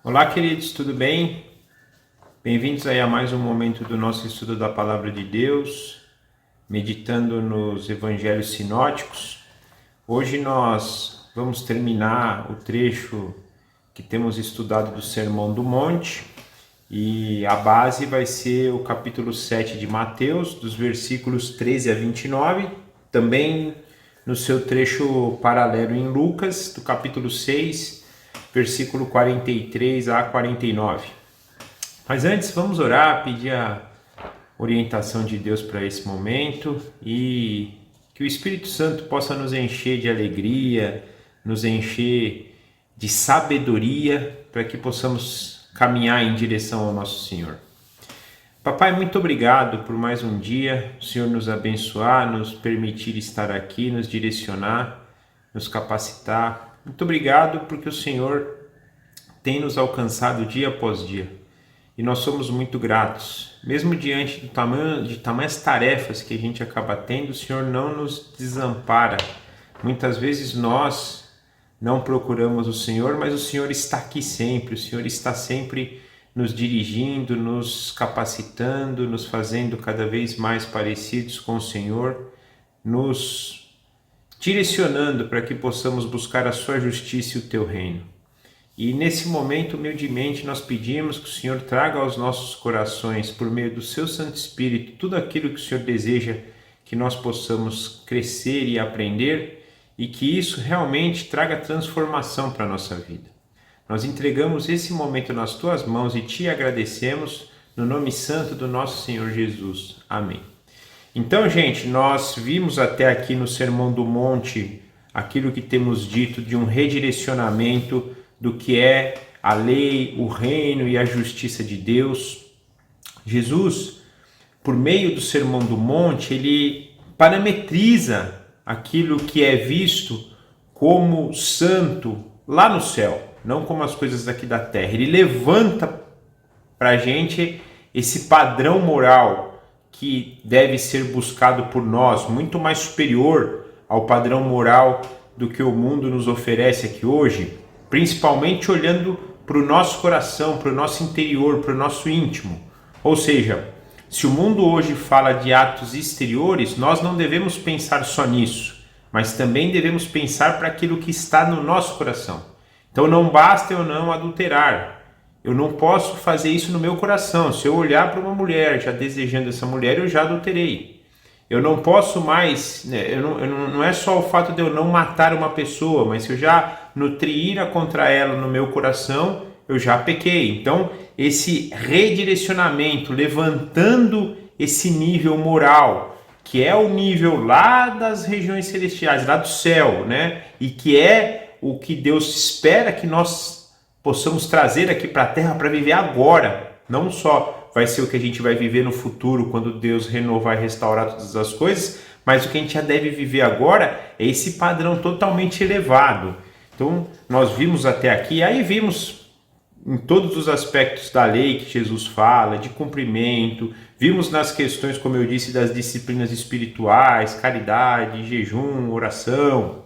Olá, queridos, tudo bem? Bem-vindos aí a mais um momento do nosso estudo da Palavra de Deus, meditando nos Evangelhos sinóticos. Hoje nós vamos terminar o trecho que temos estudado do Sermão do Monte e a base vai ser o capítulo 7 de Mateus, dos versículos 13 a 29, também no seu trecho paralelo em Lucas, do capítulo 6, versículo 43 a 49. Mas antes, vamos orar, pedir a orientação de Deus para esse momento e que o Espírito Santo possa nos encher de alegria, nos encher de sabedoria, para que possamos caminhar em direção ao nosso Senhor. Papai, muito obrigado por mais um dia, o Senhor nos abençoar, nos permitir estar aqui, nos direcionar, nos capacitar. Muito obrigado porque o Senhor tem nos alcançado dia após dia e nós somos muito gratos. Mesmo diante de tamanhas tarefas que a gente acaba tendo, o Senhor não nos desampara. Muitas vezes nós não procuramos o Senhor, mas o Senhor está aqui sempre, o Senhor está sempre nos dirigindo, nos capacitando, nos fazendo cada vez mais parecidos com o Senhor, nos direcionando para que possamos buscar a sua justiça e o teu reino. E nesse momento, humildemente, nós pedimos que o Senhor traga aos nossos corações, por meio do seu Santo Espírito, tudo aquilo que o Senhor deseja que nós possamos crescer e aprender, e que isso realmente traga transformação para a nossa vida. Nós entregamos esse momento nas tuas mãos e te agradecemos no nome santo do nosso Senhor Jesus. Amém. Então, gente, nós vimos até aqui no Sermão do Monte aquilo que temos dito de um redirecionamento do que é a lei, o reino e a justiça de Deus. Jesus, por meio do Sermão do Monte, ele parametriza aquilo que é visto como santo lá no céu, não como as coisas aqui da terra. Ele levanta para a gente esse padrão moral que deve ser buscado por nós, muito mais superior ao padrão moral do que o mundo nos oferece aqui hoje, principalmente olhando para o nosso coração, para o nosso interior, para o nosso íntimo. Ou seja, se o mundo hoje fala de atos exteriores, nós não devemos pensar só nisso, mas também devemos pensar para aquilo que está no nosso coração. Então não basta eu não adulterar, eu não posso fazer isso no meu coração. Se eu olhar para uma mulher já desejando essa mulher, eu já adulterei. Eu não posso mais, não é só o fato de eu não matar uma pessoa, mas se eu já nutrir ira contra ela no meu coração, eu já pequei. Então, esse redirecionamento, levantando esse nível moral, que é o nível lá das regiões celestiais, lá do céu, né? E que é o que Deus espera que nós possamos trazer aqui para a terra para viver agora, não só vai ser o que a gente vai viver no futuro, quando Deus renovar e restaurar todas as coisas, mas o que a gente já deve viver agora é esse padrão totalmente elevado. Então, nós vimos até aqui, aí vimos em todos os aspectos da lei que Jesus fala, de cumprimento, vimos nas questões, como eu disse, das disciplinas espirituais, caridade, jejum, oração,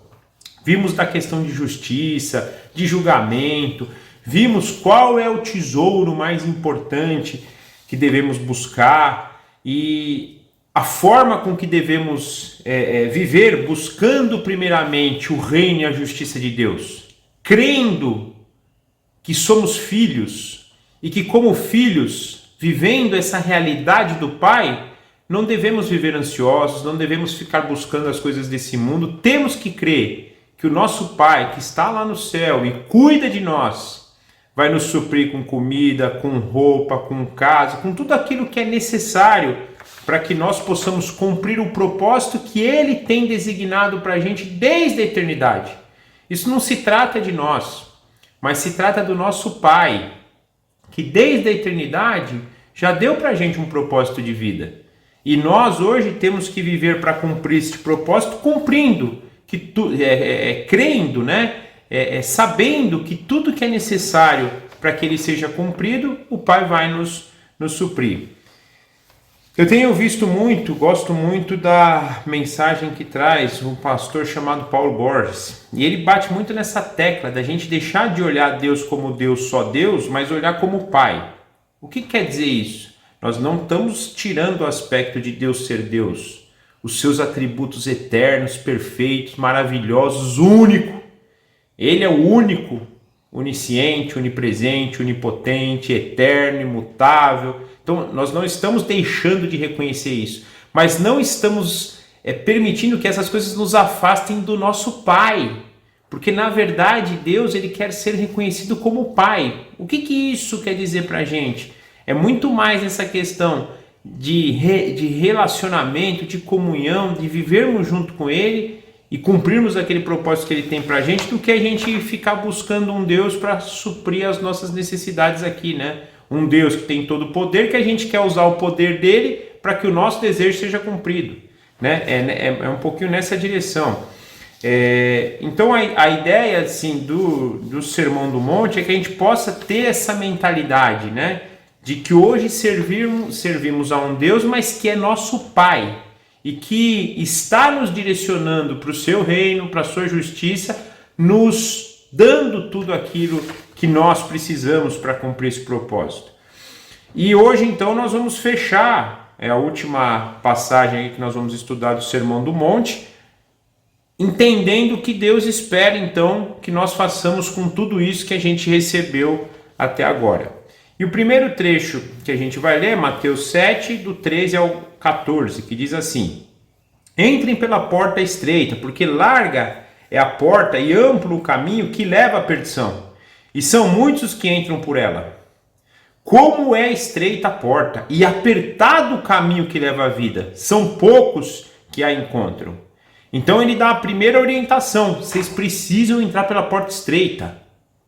vimos da questão de justiça, de julgamento, vimos qual é o tesouro mais importante que devemos buscar e a forma com que devemos viver, buscando primeiramente o reino e a justiça de Deus, crendo que somos filhos e que como filhos, vivendo essa realidade do Pai, não devemos viver ansiosos, não devemos ficar buscando as coisas desse mundo, temos que crer que o nosso Pai que está lá no céu e cuida de nós, vai nos suprir com comida, com roupa, com casa, com tudo aquilo que é necessário para que nós possamos cumprir o propósito que Ele tem designado para a gente desde a eternidade. Isso não se trata de nós, mas se trata do nosso Pai, que desde a eternidade já deu para a gente um propósito de vida. E nós hoje temos que viver para cumprir esse propósito, cumprindo, crendo, né? Sabendo que tudo que é necessário para que ele seja cumprido, o Pai vai nos suprir. Eu tenho visto muito, gosto muito da mensagem que traz um pastor chamado Paulo Borges. E ele bate muito nessa tecla da gente deixar de olhar Deus como Deus, só Deus, mas olhar como Pai. O que quer dizer isso? Nós não estamos tirando o aspecto de Deus ser Deus, os seus atributos eternos, perfeitos, maravilhosos, único. Ele é o único, onisciente, onipresente, onipotente, eterno, imutável. Então, nós não estamos deixando de reconhecer isso, mas não estamos permitindo que essas coisas nos afastem do nosso Pai, porque na verdade Deus ele quer ser reconhecido como Pai. O que isso quer dizer para a gente? É muito mais essa questão de relacionamento, de comunhão, de vivermos junto com Ele e cumprirmos aquele propósito que Ele tem para a gente, do que a gente ficar buscando um Deus para suprir as nossas necessidades aqui, né? Um Deus que tem todo o poder, que a gente quer usar o poder dele para que o nosso desejo seja cumprido, né? É um pouquinho nessa direção. Então a ideia assim, do Sermão do Monte é que a gente possa ter essa mentalidade, né? De que hoje servimos a um Deus, mas que é nosso Pai e que está nos direcionando para o seu reino, para a sua justiça, nos dando tudo aquilo que nós precisamos para cumprir esse propósito. E hoje então nós vamos fechar a última passagem aí que nós vamos estudar do Sermão do Monte, entendendo que Deus espera então que nós façamos com tudo isso que a gente recebeu até agora. E o primeiro trecho que a gente vai ler é Mateus 7, do 13 ao 14, que diz assim: Entrem pela porta estreita, porque larga é a porta e amplo o caminho que leva à perdição, e são muitos os que entram por ela. Como é estreita a porta e apertado o caminho que leva à vida, são poucos que a encontram. Então ele dá a primeira orientação: vocês precisam entrar pela porta estreita.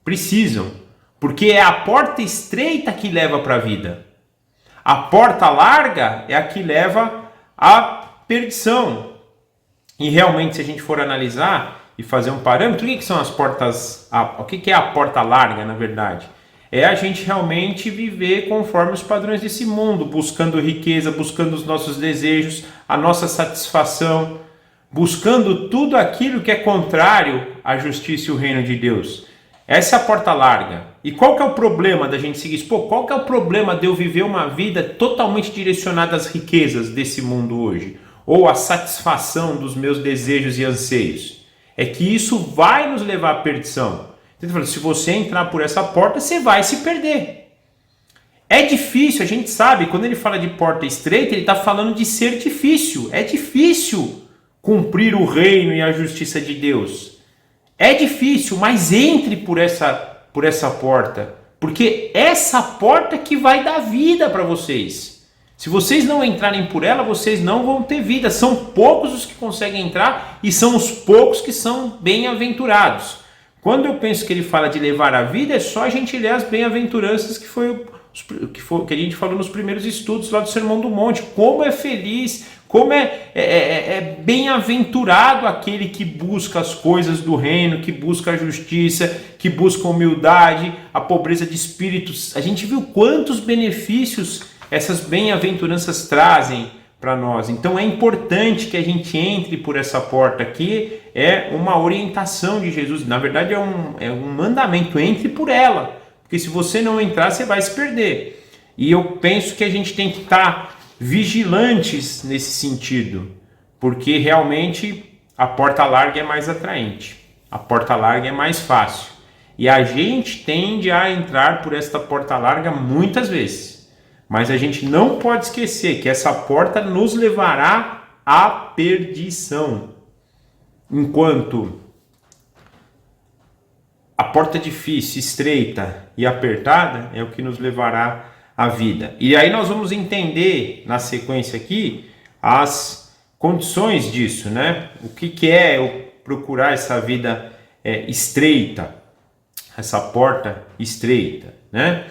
Precisam, porque é a porta estreita que leva para a vida. A porta larga é a que leva à perdição. E realmente, se a gente for analisar e fazer um parâmetro, o que são as portas? O que é a porta larga, na verdade? É a gente realmente viver conforme os padrões desse mundo, buscando riqueza, buscando os nossos desejos, a nossa satisfação, buscando tudo aquilo que é contrário à justiça e o reino de Deus. Essa é a porta larga. E qual que é o problema da gente seguir isso? Qual que é o problema de eu viver uma vida totalmente direcionada às riquezas desse mundo hoje? Ou à satisfação dos meus desejos e anseios? É que isso vai nos levar à perdição. Então, se você entrar por essa porta, você vai se perder. É difícil, a gente sabe, quando ele fala de porta estreita, ele está falando de ser difícil. É difícil cumprir o reino e a justiça de Deus. É difícil, mas entre por essa porta, porque essa porta que vai dar vida para vocês. Se vocês não entrarem por ela, vocês não vão ter vida. São poucos os que conseguem entrar e são os poucos que são bem-aventurados. Quando eu penso que ele fala de levar a vida, é só a gente ler as bem-aventuranças que a gente falou nos primeiros estudos lá do Sermão do Monte. Como é feliz, como é bem-aventurado aquele que busca as coisas do reino, que busca a justiça, que busca a humildade, a pobreza de espíritos. A gente viu quantos benefícios essas bem-aventuranças trazem para nós. Então é importante que a gente entre por essa porta aqui, é uma orientação de Jesus, na verdade é um mandamento: entre por ela, porque se você não entrar, você vai se perder. E eu penso que a gente tem que estar vigilantes nesse sentido, porque realmente a porta larga é mais atraente, a porta larga é mais fácil, e a gente tende a entrar por esta porta larga muitas vezes. Mas a gente não pode esquecer que essa porta nos levará à perdição. Enquanto a porta difícil, estreita e apertada é o que nos levará à vida. E aí nós vamos entender na sequência aqui as condições disso, né? O que é eu procurar essa vida estreita, essa porta estreita, né?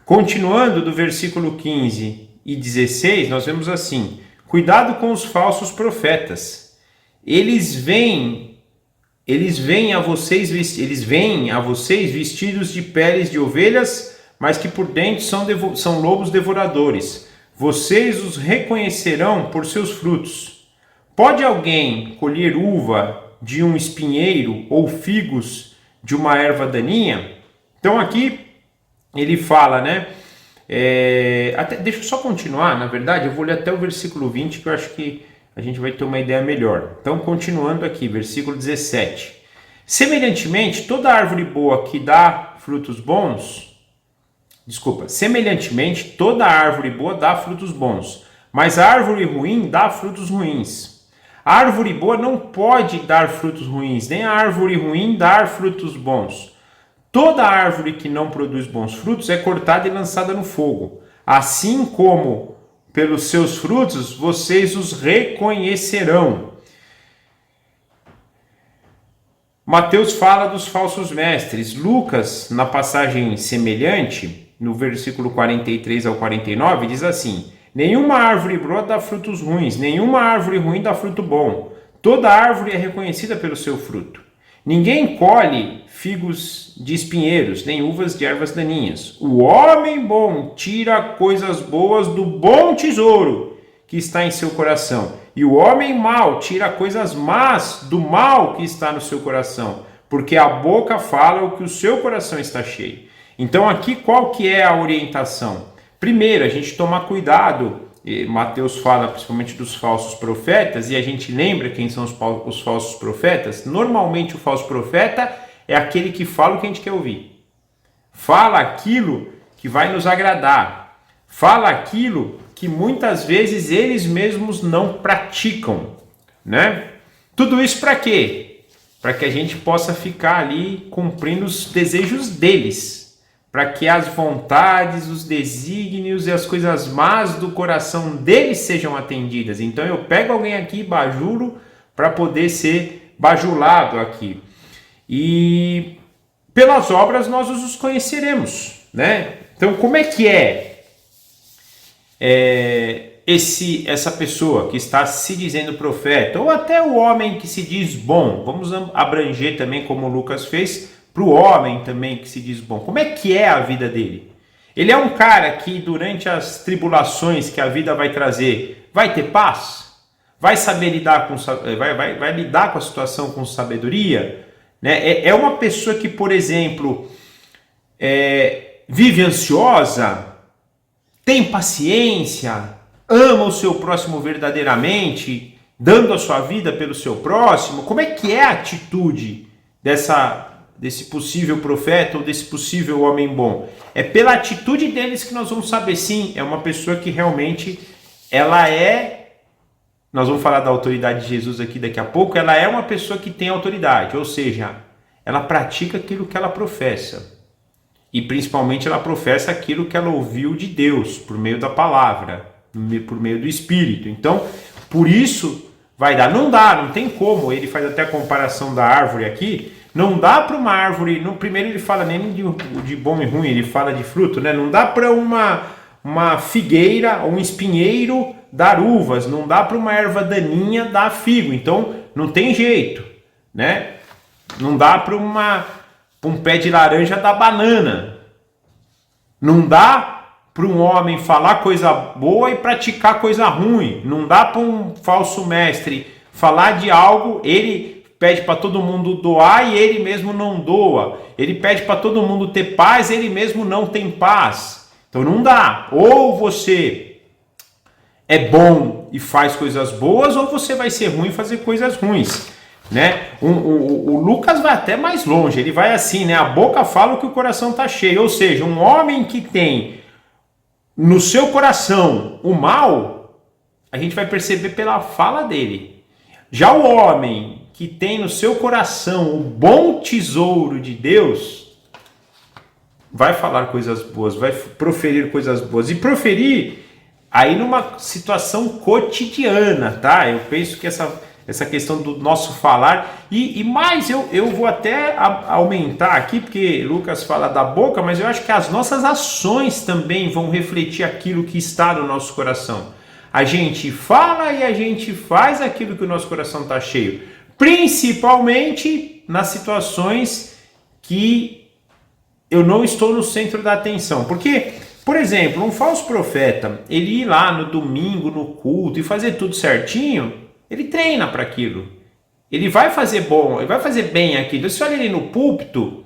Continuando do versículo 15 e 16, nós vemos assim: cuidado com os falsos profetas. Eles vêm a vocês vestidos de peles de ovelhas, mas que por dentro são lobos devoradores. vocês os reconhecerão por seus frutos. Pode alguém colher uva de um espinheiro ou figos de uma erva daninha? Então aqui ele fala, né? Deixa eu só continuar, na verdade, eu vou ler até o versículo 20, que eu acho que a gente vai ter uma ideia melhor. Então, continuando aqui, versículo 17. Semelhantemente, toda árvore boa que dá frutos bons... Semelhantemente, toda árvore boa dá frutos bons, mas a árvore ruim dá frutos ruins. A árvore boa não pode dar frutos ruins, nem a árvore ruim dar frutos bons. Toda árvore que não produz bons frutos é cortada e lançada no fogo. Assim como pelos seus frutos vocês os reconhecerão. Mateus fala dos falsos mestres. Lucas, na passagem semelhante, no versículo 43 ao 49, diz assim: nenhuma árvore boa dá frutos ruins, nenhuma árvore ruim dá fruto bom. Toda árvore é reconhecida pelo seu fruto. Ninguém colhe figos de espinheiros, nem uvas de ervas daninhas. O homem bom tira coisas boas do bom tesouro que está em seu coração, e o homem mau tira coisas más do mal que está no seu coração, porque a boca fala o que o seu coração está cheio. Então aqui qual que é a orientação? Primeiro, a gente tomar cuidado. Mateus fala principalmente dos falsos profetas, e a gente lembra quem são os falsos profetas. Normalmente o falso profeta é aquele que fala o que a gente quer ouvir. Fala aquilo que vai nos agradar. Fala aquilo que muitas vezes eles mesmos não praticam, né? Tudo isso para quê? Para que a gente possa ficar ali cumprindo os desejos deles, para que as vontades, os desígnios e as coisas más do coração deles sejam atendidas. Então eu pego alguém aqui e bajulo para poder ser bajulado aqui. E pelas obras nós os conheceremos, né? Então como é que essa pessoa que está se dizendo profeta, ou até o homem que se diz bom? Vamos abranger também, como Lucas fez, para o homem também que se diz bom. Como é que é a vida dele? Ele é um cara que durante as tribulações que a vida vai trazer, vai ter paz? Vai saber lidar vai lidar com a situação com sabedoria? Né? É uma pessoa que, por exemplo, vive ansiosa, tem paciência, ama o seu próximo verdadeiramente, dando a sua vida pelo seu próximo? Como é que é a atitude desse possível profeta ou desse possível homem bom? É pela atitude deles que nós vamos saber, sim, é uma pessoa que realmente nós vamos falar da autoridade de Jesus aqui daqui a pouco, ela é uma pessoa que tem autoridade, ou seja, ela pratica aquilo que ela professa. E principalmente ela professa aquilo que ela ouviu de Deus, por meio da palavra, por meio do Espírito. Então, por isso vai dar. Não tem como, ele faz até a comparação da árvore aqui, não dá para uma árvore, primeiro ele fala nem de bom e ruim, ele fala de fruto, né? Não dá para uma figueira ou um espinheiro dar uvas, não dá para uma erva daninha dar figo, então não tem jeito, né? Não dá para um pé de laranja dar banana, não dá para um homem falar coisa boa e praticar coisa ruim, não dá para um falso mestre falar de algo, ele pede para todo mundo doar e ele mesmo não doa. Ele pede para todo mundo ter paz e ele mesmo não tem paz. Então não dá. Ou você é bom e faz coisas boas, ou você vai ser ruim e fazer coisas ruins, né? O Lucas vai até mais longe. Ele vai assim, né? A boca fala o que o coração está cheio. Ou seja, um homem que tem no seu coração o mal, a gente vai perceber pela fala dele. Já o homem que tem no seu coração o bom tesouro de Deus, vai falar coisas boas, vai proferir coisas boas. E proferir aí numa situação cotidiana, tá? Eu penso que essa questão do nosso falar, e mais eu vou até aumentar aqui, porque Lucas fala da boca, mas eu acho que as nossas ações também vão refletir aquilo que está no nosso coração. A gente fala e a gente faz aquilo que o nosso coração está cheio. Principalmente nas situações que eu não estou no centro da atenção. Porque Por exemplo, um falso profeta, ele ir lá no domingo, no culto e fazer tudo certinho, ele treina para aquilo. Ele vai fazer bom, ele vai fazer bem aquilo. Se olha ele no púlpito,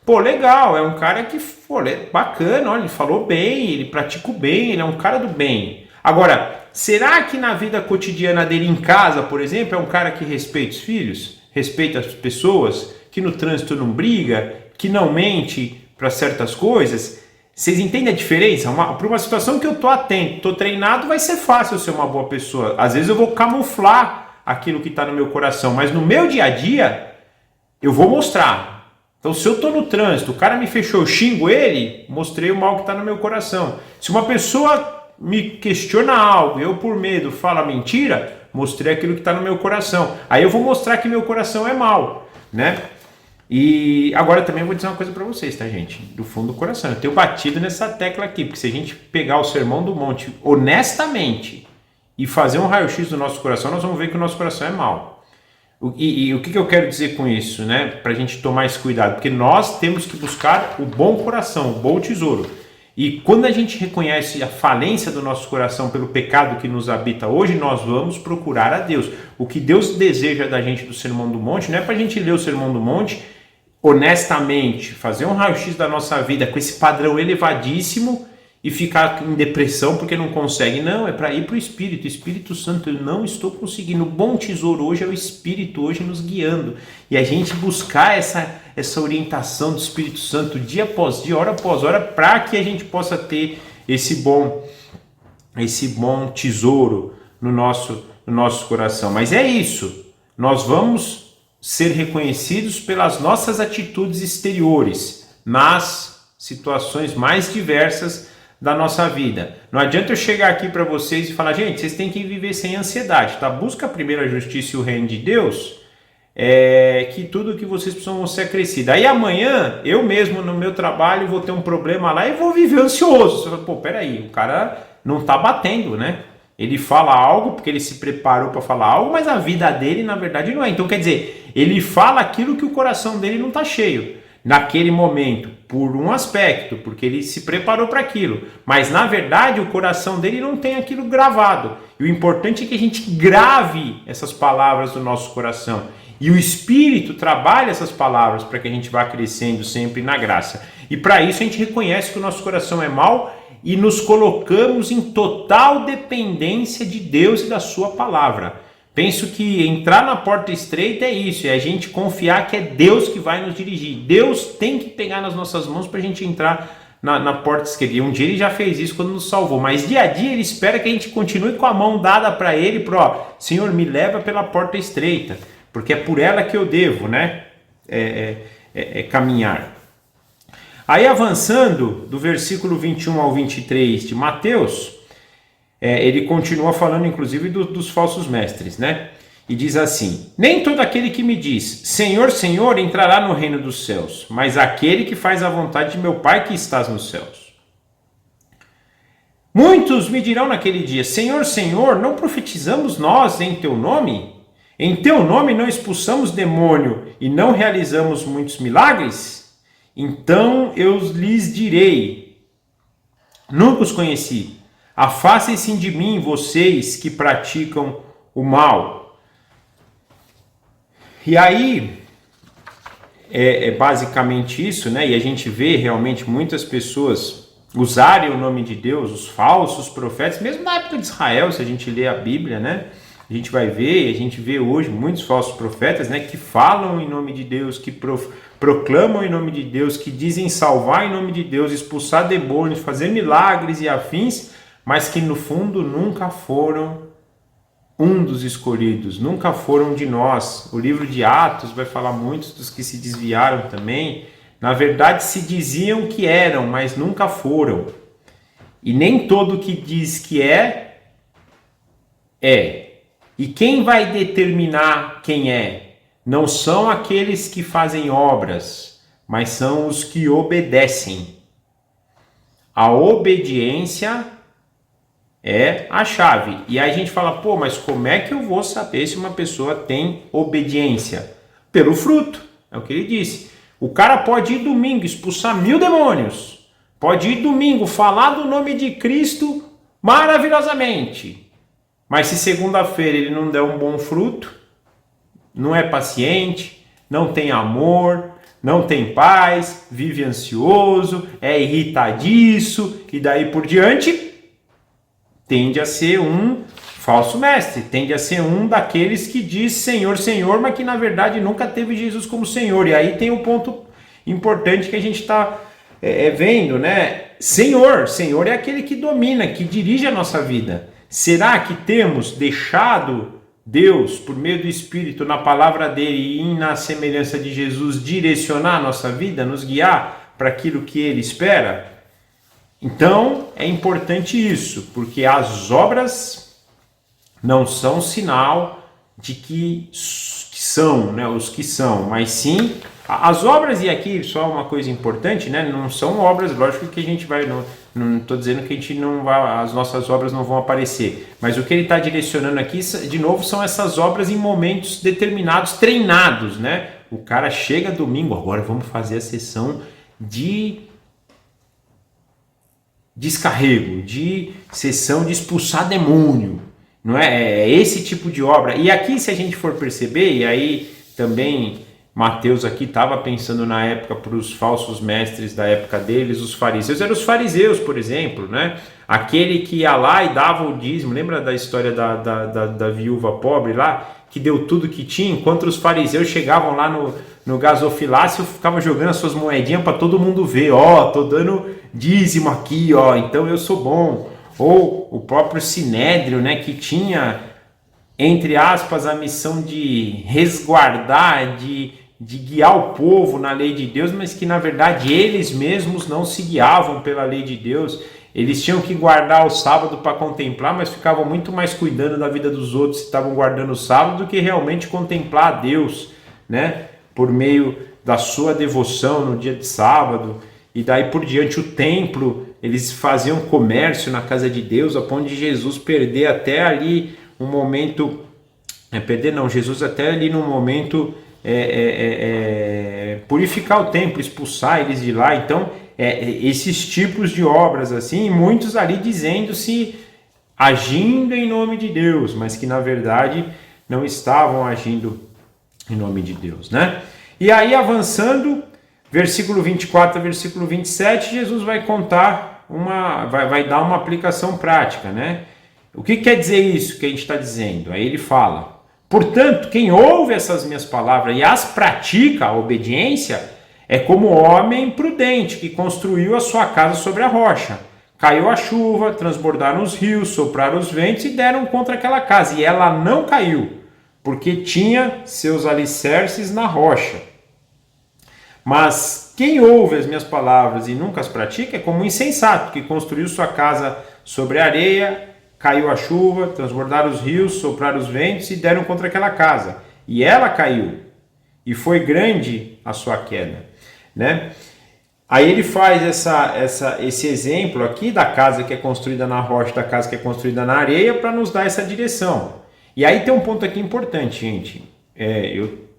pô, legal, é um cara que, pô, bacana, olha, ele falou bem, ele pratica o bem, ele é um cara do bem. Agora, será que na vida cotidiana dele em casa, por exemplo, é um cara que respeita os filhos, respeita as pessoas, que no trânsito não briga, que não mente para certas coisas? Vocês entendem a diferença? Para uma situação que eu tô atento, tô treinado, vai ser fácil eu ser uma boa pessoa. Às vezes eu vou camuflar aquilo que está no meu coração, mas no meu dia a dia eu vou mostrar. Então, se eu tô no trânsito, o cara me fechou, eu xingo ele, mostrei o mal que está no meu coração. Se uma pessoa me questiona algo, eu por medo falo a mentira, mostrei aquilo que está no meu coração. Aí eu vou mostrar que meu coração é mau, né? E agora também vou dizer uma coisa para vocês, tá, gente? Do fundo do coração. Eu tenho batido nessa tecla aqui, porque se a gente pegar o Sermão do Monte honestamente e fazer um raio-x do nosso coração, nós vamos ver que o nosso coração é mau. E o que eu quero dizer com isso, né? Para a gente tomar esse cuidado, porque nós temos que buscar o bom coração, o bom tesouro. E quando a gente reconhece a falência do nosso coração pelo pecado que nos habita hoje, nós vamos procurar a Deus. O que Deus deseja da gente do Sermão do Monte não é para a gente ler o Sermão do Monte honestamente, fazer um raio-x da nossa vida com esse padrão elevadíssimo e ficar em depressão porque não consegue. Não, é para ir para o Espírito. Espírito Santo, eu não estou conseguindo. O bom tesouro hoje é o Espírito hoje nos guiando. E a gente buscar essa orientação do Espírito Santo dia após dia, hora após hora, para que a gente possa ter esse bom tesouro no nosso coração. Mas é isso. Nós vamos ser reconhecidos pelas nossas atitudes exteriores nas situações mais diversas da nossa vida. Não adianta eu chegar aqui para vocês e falar, gente, vocês têm que viver sem ansiedade, tá? Busca primeiro a justiça e o reino de Deus, que tudo que vocês precisam vão ser acrescido. Aí amanhã, eu mesmo no meu trabalho vou ter um problema lá e vou viver ansioso. Você fala, pô, peraí, o cara não tá batendo, né? Ele fala algo porque ele se preparou para falar algo, mas a vida dele, na verdade, não é. Então, quer dizer, ele fala aquilo que o coração dele não está cheio. Naquele momento, por um aspecto, porque ele se preparou para aquilo. Mas, na verdade, o coração dele não tem aquilo gravado. E o importante é que a gente grave essas palavras do nosso coração. E o Espírito trabalha essas palavras para que a gente vá crescendo sempre na graça. E para isso a gente reconhece que o nosso coração é mau e nos colocamos em total dependência de Deus e da sua palavra. Penso que entrar na porta estreita é isso, é a gente confiar que é Deus que vai nos dirigir. Deus tem que pegar nas nossas mãos para a gente entrar na porta estreita. E um dia ele já fez isso quando nos salvou, mas dia a dia ele espera que a gente continue com a mão dada para ele, Senhor, me leva pela porta estreita, porque é por ela que eu devo, né? Caminhar. Aí avançando do versículo 21 ao 23 de Mateus, ele continua falando inclusive dos falsos mestres, né? E diz assim, nem todo aquele que me diz, Senhor, Senhor, entrará no reino dos céus, mas aquele que faz a vontade de meu Pai que estás nos céus. Muitos me dirão naquele dia, Senhor, Senhor, não profetizamos nós em teu nome? Em teu nome não expulsamos demônio e não realizamos muitos milagres? Então eu lhes direi, nunca os conheci, afastem-se de mim, vocês que praticam o mal. E aí, é basicamente isso, né? E a gente vê realmente muitas pessoas usarem o nome de Deus, os falsos profetas, mesmo na época de Israel, se a gente lê a Bíblia, né? A gente vai ver, a gente vê hoje muitos falsos profetas, né, que falam em nome de Deus, que proclamam em nome de Deus, que dizem salvar em nome de Deus, expulsar demônios, fazer milagres e afins, mas que no fundo nunca foram um dos escolhidos, nunca foram de nós. O livro de Atos vai falar muitos dos que se desviaram também. Na verdade se diziam que eram, mas nunca foram. E nem todo que diz que é. E quem vai determinar quem é? Não são aqueles que fazem obras, mas são os que obedecem. A obediência é a chave. E aí a gente fala, pô, mas como é que eu vou saber se uma pessoa tem obediência? Pelo fruto, é o que ele disse. O cara pode ir domingo expulsar 1000 demônios, Pode ir domingo, falar do nome de Cristo maravilhosamente. Mas se segunda-feira ele não der um bom fruto, não é paciente, não tem amor, não tem paz, vive ansioso, é irritadiço e daí por diante, tende a ser um falso mestre, tende a ser um daqueles que diz Senhor, Senhor, mas que na verdade nunca teve Jesus como Senhor. E aí tem um ponto importante que a gente está vendo, né? Senhor é aquele que domina, que dirige a nossa vida. Será que temos deixado Deus, por meio do Espírito, na palavra dele e na semelhança de Jesus, direcionar a nossa vida, nos guiar para aquilo que ele espera? Então, é importante isso, porque as obras não são sinal de que são, né, os que são, mas sim, as obras, e aqui só uma coisa importante, né, não são obras, lógico que a gente vai, não estou dizendo que a gente não vai, as nossas obras não vão aparecer, mas o que ele está direcionando aqui, de novo, são essas obras em momentos determinados, treinados, né? O cara chega domingo, agora vamos fazer a sessão de descarrego, de sessão de expulsar demônio, não é? É esse tipo de obra. E aqui, se a gente for perceber, e aí também Mateus aqui estava pensando na época para os falsos mestres da época deles, os fariseus, eram os fariseus, por exemplo, né? Aquele que ia lá e dava o dízimo, lembra da história da viúva pobre lá, que deu tudo que tinha, enquanto os fariseus chegavam lá no gasofilácio, ficavam jogando as suas moedinhas para todo mundo ver, ó, tô dando dízimo aqui, ó, então eu sou bom. Ou o próprio Sinédrio, né, que tinha, entre aspas, a missão de resguardar, de guiar o povo na lei de Deus, mas que na verdade eles mesmos não se guiavam pela lei de Deus. Eles tinham que guardar o sábado para contemplar, mas ficavam muito mais cuidando da vida dos outros se estavam guardando o sábado do que realmente contemplar a Deus, né, por meio da sua devoção no dia de sábado. E daí por diante o templo, eles faziam comércio na casa de Deus, a ponto de Jesus perder até ali um momento, Jesus até ali num momento purificar o templo, expulsar eles de lá. Então esses tipos de obras assim, muitos ali dizendo-se agindo em nome de Deus, mas que na verdade não estavam agindo em nome de Deus, né? E aí avançando, versículo 24 a versículo 27, Jesus vai contar vai dar uma aplicação prática, né? O que quer dizer isso que a gente está dizendo? Aí ele fala: portanto, quem ouve essas minhas palavras e as pratica, a obediência, é como o homem prudente que construiu a sua casa sobre a rocha. Caiu a chuva, transbordaram os rios, sopraram os ventos e deram contra aquela casa. E ela não caiu, porque tinha seus alicerces na rocha. Mas quem ouve as minhas palavras e nunca as pratica é como um insensato que construiu sua casa sobre a areia. Caiu a chuva, transbordaram os rios, sopraram os ventos e deram contra aquela casa. E ela caiu, e foi grande a sua queda, né? Aí ele faz esse exemplo aqui da casa que é construída na rocha, da casa que é construída na areia, para nos dar essa direção. E aí tem um ponto aqui importante, gente.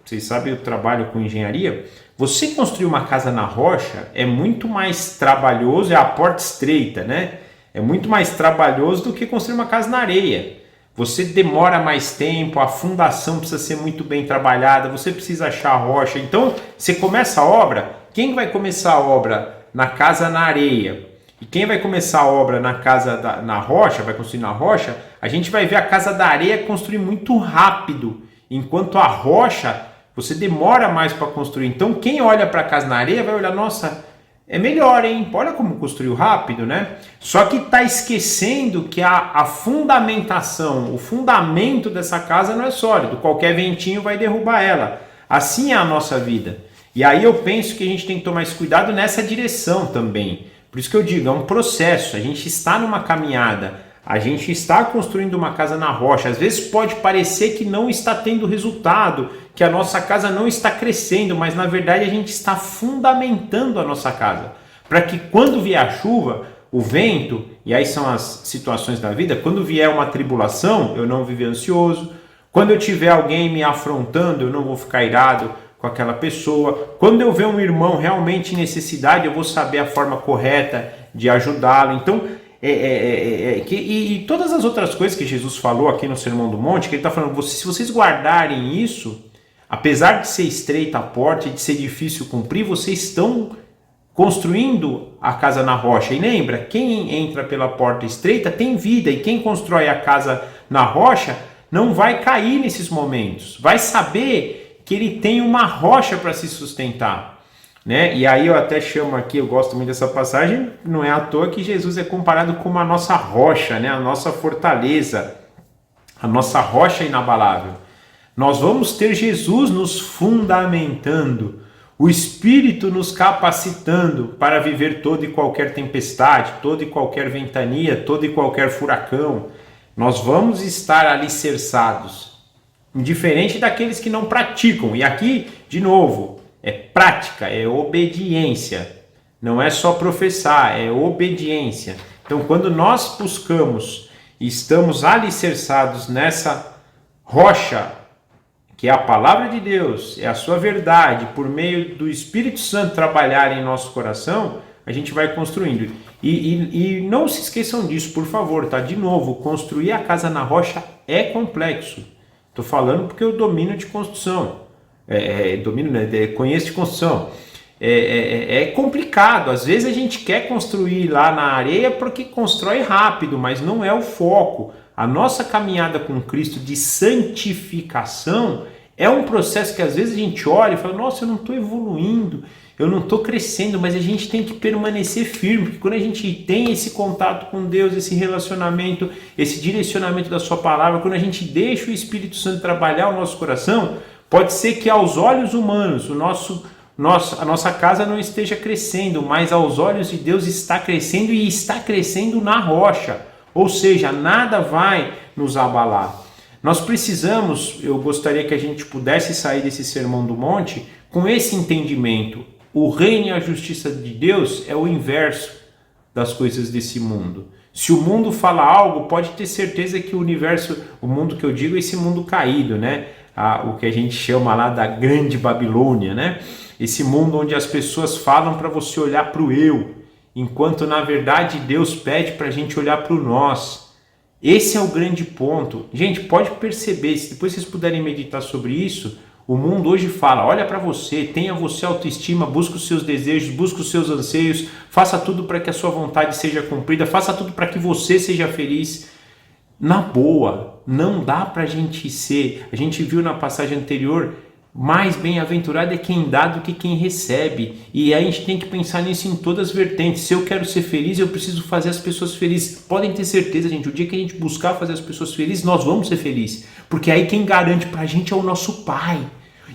Vocês sabem, eu trabalho com engenharia. Você construir uma casa na rocha é muito mais trabalhoso, é a porta estreita, né? É muito mais trabalhoso do que construir uma casa na areia. Você demora mais tempo, a fundação precisa ser muito bem trabalhada, você precisa achar a rocha. Então, você começa a obra, quem vai começar a obra na casa na areia? E quem vai começar a obra na casa na rocha, vai construir na rocha, a gente vai ver a casa da areia construir muito rápido, enquanto a rocha, você demora mais para construir. Então, quem olha para a casa na areia vai olhar, nossa, é melhor, hein? Olha como construiu rápido, né? Só que está esquecendo que a fundamentação, o fundamento dessa casa não é sólido. Qualquer ventinho vai derrubar ela. Assim é a nossa vida. E aí eu penso que a gente tem que tomar esse cuidado nessa direção também. Por isso que eu digo, é um processo. A gente está numa caminhada. A gente está construindo uma casa na rocha. Às vezes pode parecer que não está tendo resultado, que a nossa casa não está crescendo, mas na verdade a gente está fundamentando a nossa casa. Para que quando vier a chuva, o vento, e aí são as situações da vida, quando vier uma tribulação, eu não viver ansioso. Quando eu tiver alguém me afrontando, eu não vou ficar irado com com aquela pessoa. Quando eu ver um irmão realmente em necessidade, eu vou saber a forma correta de ajudá-lo. Então, e todas as outras coisas que Jesus falou aqui no Sermão do Monte, que ele está falando, se vocês guardarem isso, apesar de ser estreita a porta e de ser difícil cumprir, vocês estão construindo a casa na rocha. E lembra, quem entra pela porta estreita tem vida, e quem constrói a casa na rocha não vai cair nesses momentos, vai saber que ele tem uma rocha para se sustentar, né? E aí eu até chamo aqui, eu gosto muito dessa passagem, não é à toa que Jesus é comparado com a nossa rocha, né? A nossa fortaleza, a nossa rocha inabalável. Nós vamos ter Jesus nos fundamentando, o Espírito nos capacitando para viver toda e qualquer tempestade, toda e qualquer ventania, todo e qualquer furacão. Nós vamos estar alicerçados, indiferente daqueles que não praticam. E aqui, de novo, é prática, é obediência. Não é só professar, é obediência. Então, quando nós buscamos e estamos alicerçados nessa rocha, que é a palavra de Deus, é a sua verdade, por meio do Espírito Santo trabalhar em nosso coração, a gente vai construindo. E não se esqueçam disso, por favor, tá? De novo, construir a casa na rocha é complexo. Estou falando porque eu domino de construção. Conheço de construção. É complicado. Às vezes a gente quer construir lá na areia porque constrói rápido, mas não é o foco. A nossa caminhada com Cristo de santificação é um processo que às vezes a gente olha e fala, nossa, eu não estou evoluindo, eu não estou crescendo, mas a gente tem que permanecer firme, porque quando a gente tem esse contato com Deus, esse relacionamento, esse direcionamento da sua palavra, quando a gente deixa o Espírito Santo trabalhar o nosso coração, pode ser que aos olhos humanos a nossa casa não esteja crescendo, mas aos olhos de Deus está crescendo, e está crescendo na rocha. Ou seja, nada vai nos abalar. Nós precisamos, eu gostaria que a gente pudesse sair desse Sermão do Monte com esse entendimento. O reino e a justiça de Deus é o inverso das coisas desse mundo. Se o mundo fala algo, pode ter certeza que o universo, o mundo que eu digo é esse mundo caído, né? O que a gente chama lá da Grande Babilônia, né? Esse mundo onde as pessoas falam para você olhar para o eu, enquanto na verdade Deus pede para a gente olhar para o nós. Esse é o grande ponto. Gente, pode perceber, se depois vocês puderem meditar sobre isso, o mundo hoje fala, olha para você, tenha você autoestima, busca os seus desejos, busca os seus anseios, faça tudo para que a sua vontade seja cumprida, faça tudo para que você seja feliz. Na boa, não dá para a gente ser, a gente viu na passagem anterior, mais bem-aventurado é quem dá do que quem recebe. E aí a gente tem que pensar nisso em todas as vertentes. Se eu quero ser feliz, eu preciso fazer as pessoas felizes. Podem ter certeza, gente, o dia que a gente buscar fazer as pessoas felizes, nós vamos ser felizes. Porque aí quem garante pra gente é o nosso Pai.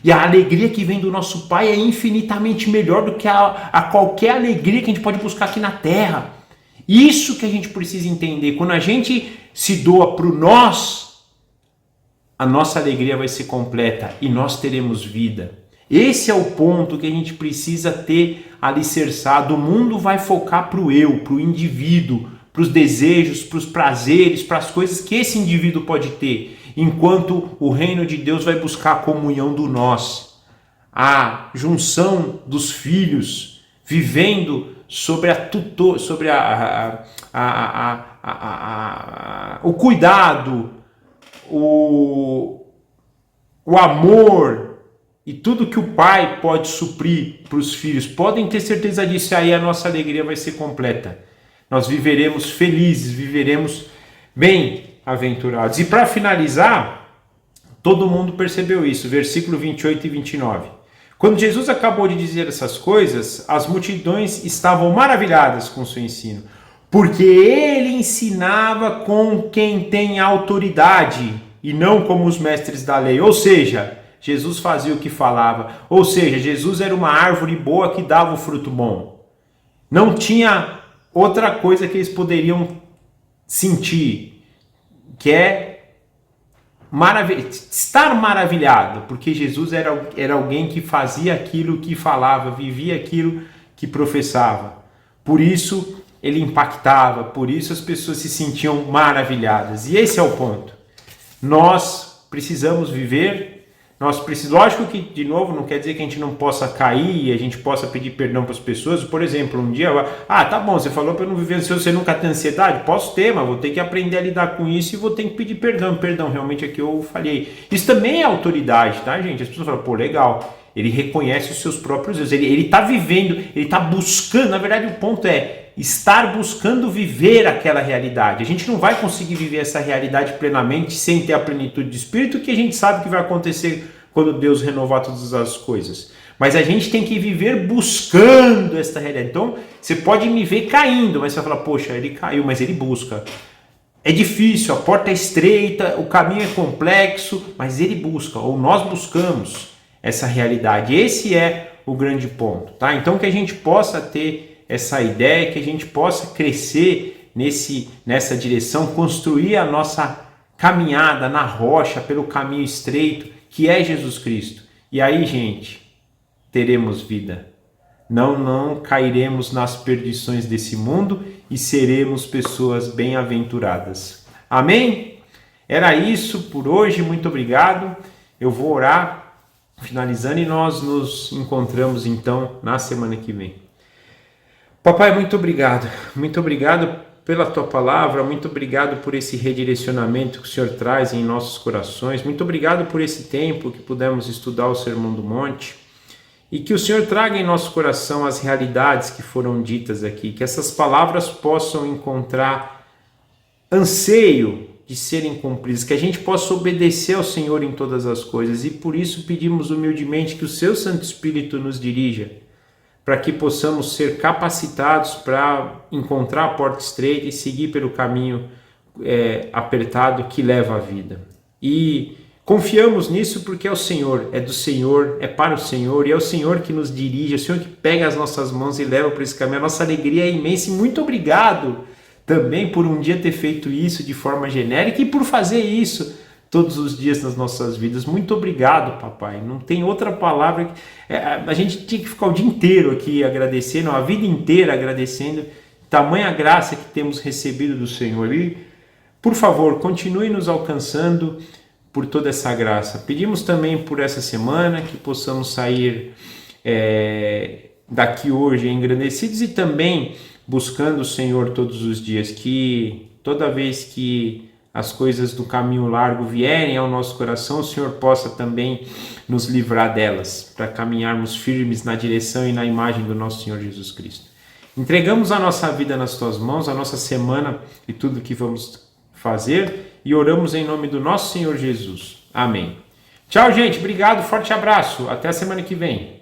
E a alegria que vem do nosso Pai é infinitamente melhor do que a qualquer alegria que a gente pode buscar aqui na Terra. Isso que a gente precisa entender. Quando a gente se doa pro nós, a nossa alegria vai ser completa e nós teremos vida. Esse é o ponto que a gente precisa ter alicerçado. O mundo vai focar para o eu, para o indivíduo, para os desejos, para os prazeres, para as coisas que esse indivíduo pode ter, enquanto o reino de Deus vai buscar a comunhão do nós, a junção dos filhos, vivendo sobre o cuidado, o amor e tudo que o pai pode suprir para os filhos. Podem ter certeza disso, aí a nossa alegria vai ser completa. Nós viveremos felizes, viveremos bem-aventurados. E para finalizar, todo mundo percebeu isso, versículo 28 e 29. Quando Jesus acabou de dizer essas coisas, as multidões estavam maravilhadas com o seu ensino, porque ele ensinava com quem tem autoridade e não como os mestres da lei. Ou seja, Jesus fazia o que falava. Ou seja, Jesus era uma árvore boa que dava o fruto bom. Não tinha outra coisa que eles poderiam sentir, que é estar maravilhado, porque Jesus era alguém que fazia aquilo que falava, vivia aquilo que professava. Por isso ele impactava, por isso as pessoas se sentiam maravilhadas. E esse é o ponto. Nós precisamos viver nós precisamos, lógico que, de novo, não quer dizer que a gente não possa cair e a gente possa pedir perdão para as pessoas. Por exemplo, um dia, tá bom, você falou para eu não viver, se você nunca tem ansiedade, posso ter, mas vou ter que aprender a lidar com isso e vou ter que pedir perdão, realmente aqui eu falhei. Isso também é autoridade, tá, gente? As pessoas falam, pô, legal, ele reconhece os seus próprios erros, ele está vivendo, ele está buscando, na verdade o ponto é estar buscando viver aquela realidade. A gente não vai conseguir viver essa realidade plenamente sem ter a plenitude de espírito, que a gente sabe que vai acontecer quando Deus renovar todas as coisas. Mas a gente tem que viver buscando essa realidade. Então, você pode me ver caindo, mas você vai falar, poxa, ele caiu, mas ele busca. É difícil, a porta é estreita, o caminho é complexo, mas ele busca, ou nós buscamos essa realidade. Esse é o grande ponto, tá? Então, que a gente possa ter essa ideia, que a gente possa crescer nessa direção, construir a nossa caminhada na rocha, pelo caminho estreito, que é Jesus Cristo. E aí, gente, teremos vida. Não cairemos nas perdições desse mundo e seremos pessoas bem-aventuradas. Amém? Era isso por hoje, muito obrigado. Eu vou orar, finalizando, e nós nos encontramos então na semana que vem. Papai, muito obrigado pela Tua palavra, muito obrigado por esse redirecionamento que o Senhor traz em nossos corações, muito obrigado por esse tempo que pudemos estudar o Sermão do Monte, e que o Senhor traga em nosso coração as realidades que foram ditas aqui, que essas palavras possam encontrar anseio de serem cumpridas, que a gente possa obedecer ao Senhor em todas as coisas, e por isso pedimos humildemente que o Seu Santo Espírito nos dirija, para que possamos ser capacitados para encontrar a porta estreita e seguir pelo caminho apertado que leva à vida. E confiamos nisso porque é o Senhor, é do Senhor, é para o Senhor, e é o Senhor que nos dirige, é o Senhor que pega as nossas mãos e leva por esse caminho. A nossa alegria é imensa, e muito obrigado também por um dia ter feito isso de forma genérica e por fazer isso todos os dias nas nossas vidas. Muito obrigado, papai. Não tem outra palavra. A gente tinha que ficar o dia inteiro aqui agradecendo, a vida inteira agradecendo, tamanha graça que temos recebido do Senhor. E, por favor, continue nos alcançando por toda essa graça. Pedimos também por essa semana que possamos sair daqui hoje engrandecidos e também buscando o Senhor todos os dias, que toda vez que as coisas do caminho largo vierem ao nosso coração, o Senhor possa também nos livrar delas, para caminharmos firmes na direção e na imagem do nosso Senhor Jesus Cristo. Entregamos a nossa vida nas Tuas mãos, a nossa semana e tudo que vamos fazer, e oramos em nome do nosso Senhor Jesus. Amém. Tchau, gente. Obrigado. Forte abraço. Até a semana que vem.